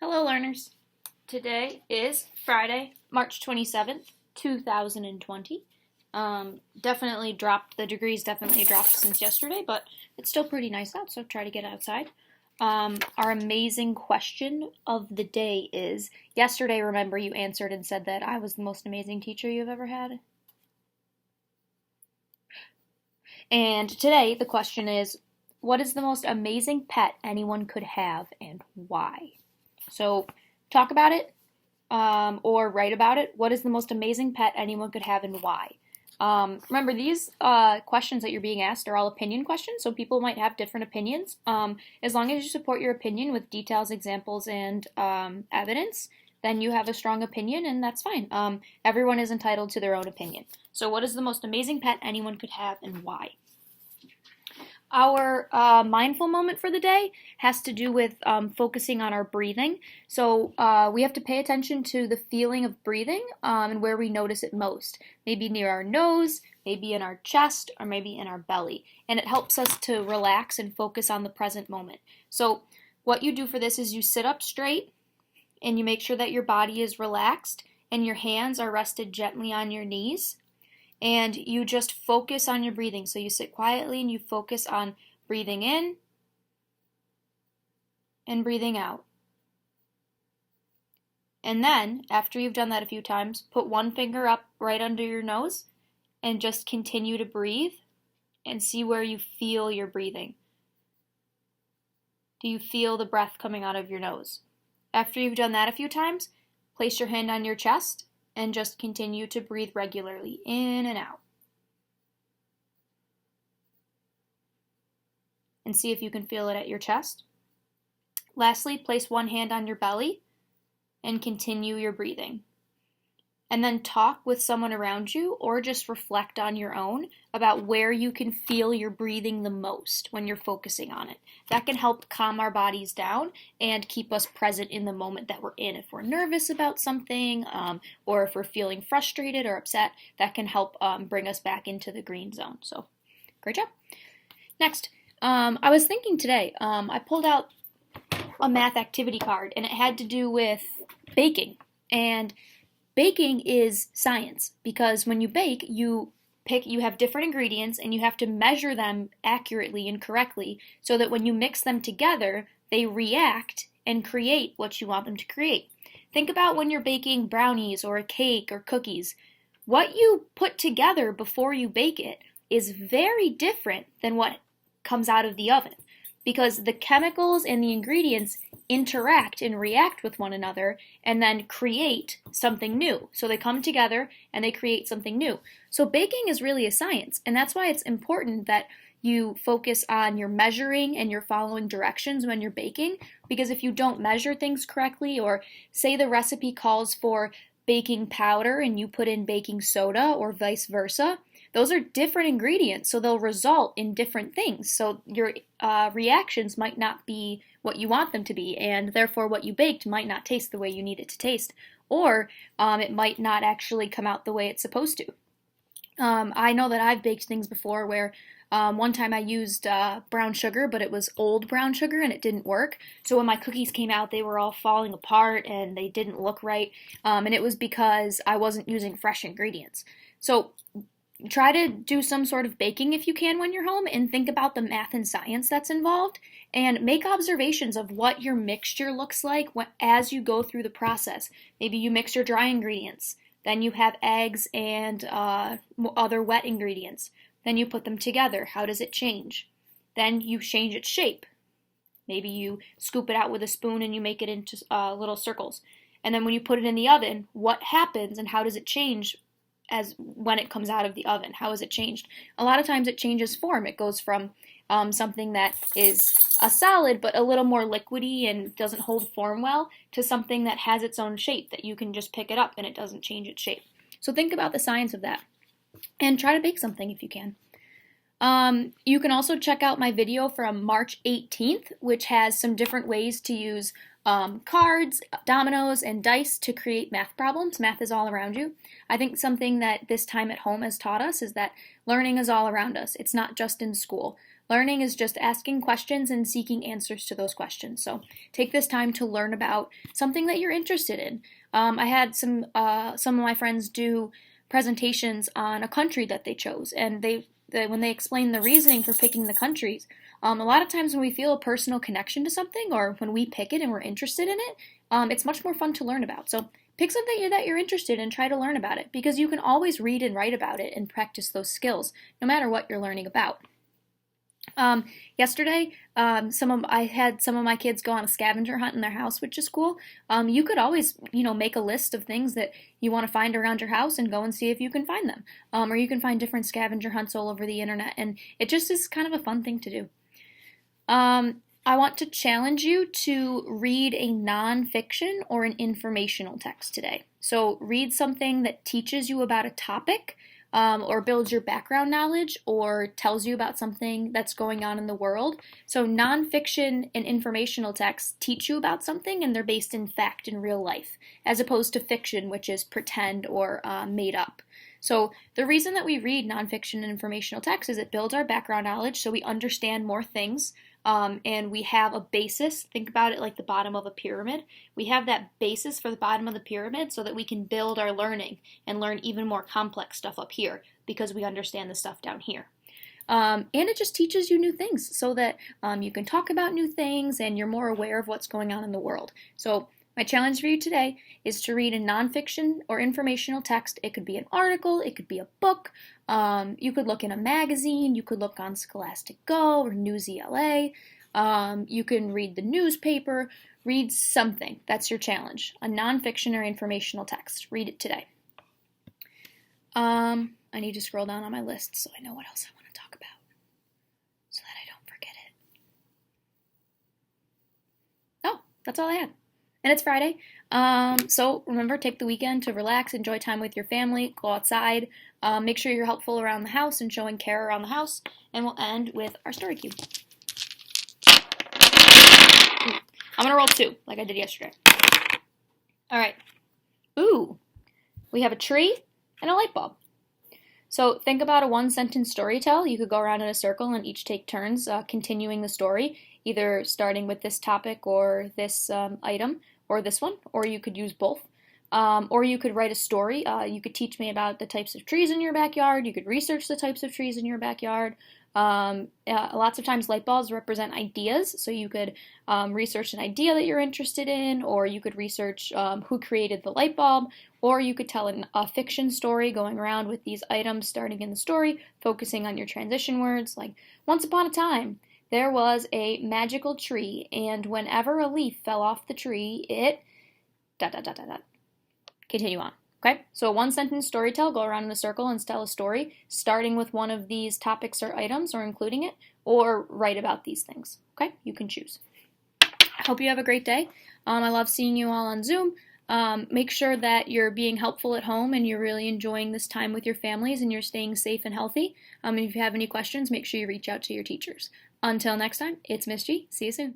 Hello, learners. Today is Friday, March 27th, 2020. The degrees definitely dropped since yesterday, but it's still pretty nice out, so try to get outside. Our amazing question of the day is, yesterday, remember, you answered and said that I was the most amazing teacher you've ever had? And today, the question is, what is the most amazing pet anyone could have and why? So talk about it or write about it. What is the most amazing pet anyone could have and why? Remember, these questions that you're being asked are all opinion questions, so people might have different opinions. As long as you support your opinion with details, examples, and evidence, then you have a strong opinion, and that's fine. Everyone is entitled to their own opinion. So what is the most amazing pet anyone could have and why? Our mindful moment for the day has to do with focusing on our breathing. So we have to pay attention to the feeling of breathing and where we notice it most. Maybe near our nose, maybe in our chest, or maybe in our belly. And it helps us to relax and focus on the present moment. So what you do for this is you sit up straight and you make sure that your body is relaxed and your hands are rested gently on your knees. And you just focus on your breathing. So you sit quietly and you focus on breathing in and breathing out. And then, after you've done that a few times, put one finger up right under your nose and just continue to breathe and see where you feel your breathing. Do you feel the breath coming out of your nose? After you've done that a few times, place your hand on your chest and just continue to breathe regularly in and out. And see if you can feel it at your chest. Lastly, place one hand on your belly and continue your breathing. And then talk with someone around you or just reflect on your own about where you can feel your breathing the most when you're focusing on it. That can help calm our bodies down and keep us present in the moment that we're in. If we're nervous about something or if we're feeling frustrated or upset, that can help bring us back into the green zone. So, great job. Next, I was thinking today, I pulled out a math activity card and it had to do with baking. And baking is science because when you bake, you have different ingredients and you have to measure them accurately and correctly so that when you mix them together, they react and create what you want them to create. Think about when you're baking brownies or a cake or cookies. What you put together before you bake it is very different than what comes out of the oven because the chemicals and the ingredients interact and react with one another and then create something new. So they come together and they create something new. So baking is really a science, and that's why it's important that you focus on your measuring and your following directions when you're baking, because if you don't measure things correctly, or say the recipe calls for baking powder and you put in baking soda or vice versa, those are different ingredients, so they'll result in different things. So your reactions might not be what you want them to be, and therefore what you baked might not taste the way you need it to taste, or it might not actually come out the way it's supposed to. I know that I've baked things before where one time I used brown sugar, but it was old brown sugar and it didn't work. So when my cookies came out, they were all falling apart and they didn't look right, and it was because I wasn't using fresh ingredients. So try to do some sort of baking if you can when you're home and think about the math and science that's involved and make observations of what your mixture looks like as you go through the process. Maybe you mix your dry ingredients, then you have eggs and other wet ingredients. Then you put them together. How does it change? Then you change its shape. Maybe you scoop it out with a spoon and you make it into little circles. And then when you put it in the oven, what happens and how does it change as when it comes out of the oven? How is it changed? A lot of times it changes form. It goes from something that is a solid but a little more liquidy and doesn't hold form well to something that has its own shape that you can just pick it up and it doesn't change its shape. So think about the science of that and try to bake something if you can. You can also check out my video from March 18th, which has some different ways to use cards, dominoes, and dice to create math problems. Math is all around you. I think something that this time at home has taught us is that learning is all around us. It's not just in school. Learning is just asking questions and seeking answers to those questions. So take this time to learn about something that you're interested in. I had some of my friends do presentations on a country that they chose, and when they explain the reasoning for picking the countries, a lot of times when we feel a personal connection to something, or when we pick it and we're interested in it, it's much more fun to learn about. So pick something that you're interested in and try to learn about it, because you can always read and write about it and practice those skills, no matter what you're learning about. Yesterday, I had some of my kids go on a scavenger hunt in their house, which is cool. You could always, make a list of things that you want to find around your house and go and see if you can find them. Or you can find different scavenger hunts all over the internet, and it just is kind of a fun thing to do. I want to challenge you to read a nonfiction or an informational text today. So read something that teaches you about a topic, or builds your background knowledge, or tells you about something that's going on in the world. So nonfiction and informational texts teach you about something, and they're based in fact in real life, as opposed to fiction, which is pretend or made up. So the reason that we read nonfiction and informational text is it builds our background knowledge, so we understand more things. And we have a basis. Think about it like the bottom of a pyramid. We have that basis for the bottom of the pyramid so that we can build our learning and learn even more complex stuff up here, because we understand the stuff down here. And it just teaches you new things so that you can talk about new things and you're more aware of what's going on in the world. So my challenge for you today is to read a nonfiction or informational text. It could be an article, it could be a book, you could look in a magazine, you could look on Scholastic Go or Newsy LA, you can read the newspaper, read something. That's your challenge. A nonfiction or informational text. Read it today. I need to scroll down on my list so I know what else I want to talk about, so that I don't forget it. Oh, that's all I had. And it's Friday, so remember, take the weekend to relax, enjoy time with your family, go outside, make sure you're helpful around the house and showing care around the house, and we'll end with our story cube. I'm going to roll 2, like I did yesterday. Alright. Ooh, we have a tree and a light bulb. So think about a one-sentence story tell. You could go around in a circle and each take turns continuing the story, either starting with this topic or this item or this one, or you could use both. Or you could write a story. You could teach me about the types of trees in your backyard. You could research the types of trees in your backyard. Lots of times light bulbs represent ideas, so you could research an idea that you're interested in, or you could research who created the light bulb, or you could tell a fiction story going around with these items starting in the story, focusing on your transition words, like, once upon a time, there was a magical tree, and whenever a leaf fell off the tree, it... ... Continue on. Okay, so a one-sentence story tell, go around in a circle and tell a story, starting with one of these topics or items, or including it, or write about these things. Okay, you can choose. I hope you have a great day. I love seeing you all on Zoom. Make sure that you're being helpful at home and you're really enjoying this time with your families and you're staying safe and healthy. If you have any questions, make sure you reach out to your teachers. Until next time, it's Miss G. See you soon.